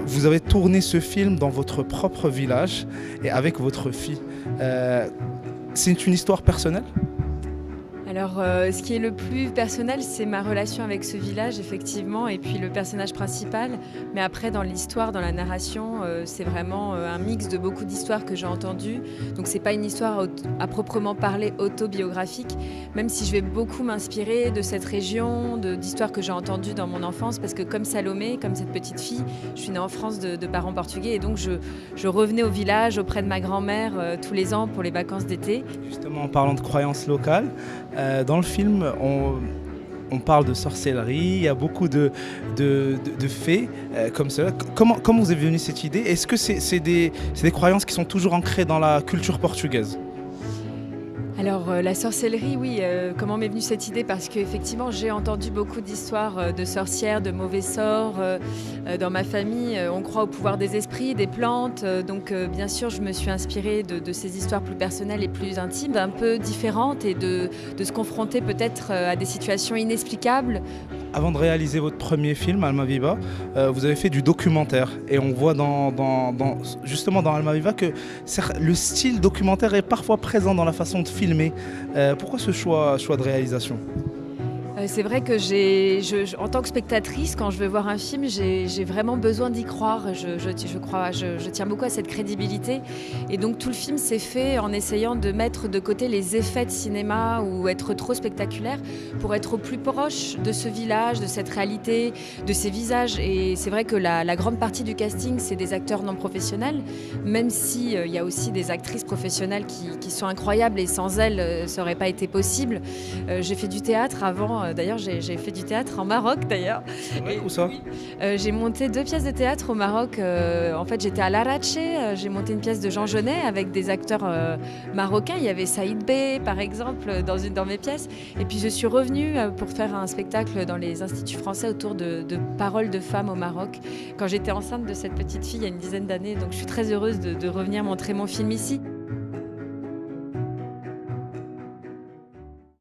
Vous avez tourné ce film dans votre propre village et avec votre fille. C'est une histoire personnelle? Alors, ce qui est le plus personnel, c'est ma relation avec ce village, effectivement, et puis le personnage principal. Mais après, dans l'histoire, dans la narration, c'est vraiment un mix de beaucoup d'histoires que j'ai entendues. Donc, c'est pas une histoire à proprement parler autobiographique, même si je vais beaucoup m'inspirer de cette région, d'histoires que j'ai entendues dans mon enfance, parce que comme Salomé, comme cette petite fille, je suis née en France de parents portugais, et donc je revenais au village auprès de ma grand-mère tous les ans pour les vacances d'été. Justement, en parlant de croyances locales, dans le film, on parle de sorcellerie, il y a beaucoup de faits comme cela. Comment vous est venue cette idée? Est-ce que c'est des croyances qui sont toujours ancrées dans la culture portugaise? Alors la sorcellerie, oui, comment m'est venue cette idée? Parce qu'effectivement, j'ai entendu beaucoup d'histoires de sorcières, de mauvais sorts. Dans ma famille, on croit au pouvoir des esprits, des plantes. Donc bien sûr, je me suis inspirée de ces histoires plus personnelles et plus intimes, un peu différentes, et de se confronter peut-être à des situations inexplicables. Avant de réaliser votre premier film, Almaviva, vous avez fait du documentaire. Et on voit justement dans Almaviva que le style documentaire est parfois présent dans la façon de filmer. Pourquoi ce choix de réalisation? C'est vrai que en tant que spectatrice, quand je vais voir un film, j'ai vraiment besoin d'y croire. Je tiens beaucoup à cette crédibilité. Et donc tout le film s'est fait en essayant de mettre de côté les effets de cinéma ou être trop spectaculaire pour être au plus proche de ce village, de cette réalité, de ces visages. Et c'est vrai que la grande partie du casting, c'est des acteurs non professionnels, même si il y a aussi des actrices professionnelles qui sont incroyables, et sans elles, ça n'aurait pas été possible. J'ai fait du théâtre avant. D'ailleurs, j'ai fait du théâtre en Maroc, d'ailleurs. Ouais, où ça? Oui, j'ai monté 2 pièces de théâtre au Maroc. En fait, j'étais à Larache, j'ai monté une pièce de Jean Genet avec des acteurs marocains. Il y avait Saïd Bey, par exemple, dans mes pièces. Et puis, je suis revenue pour faire un spectacle dans les instituts français autour de paroles de femmes au Maroc, quand j'étais enceinte de cette petite fille il y a une dizaine d'années. Donc, je suis très heureuse de revenir montrer mon film ici.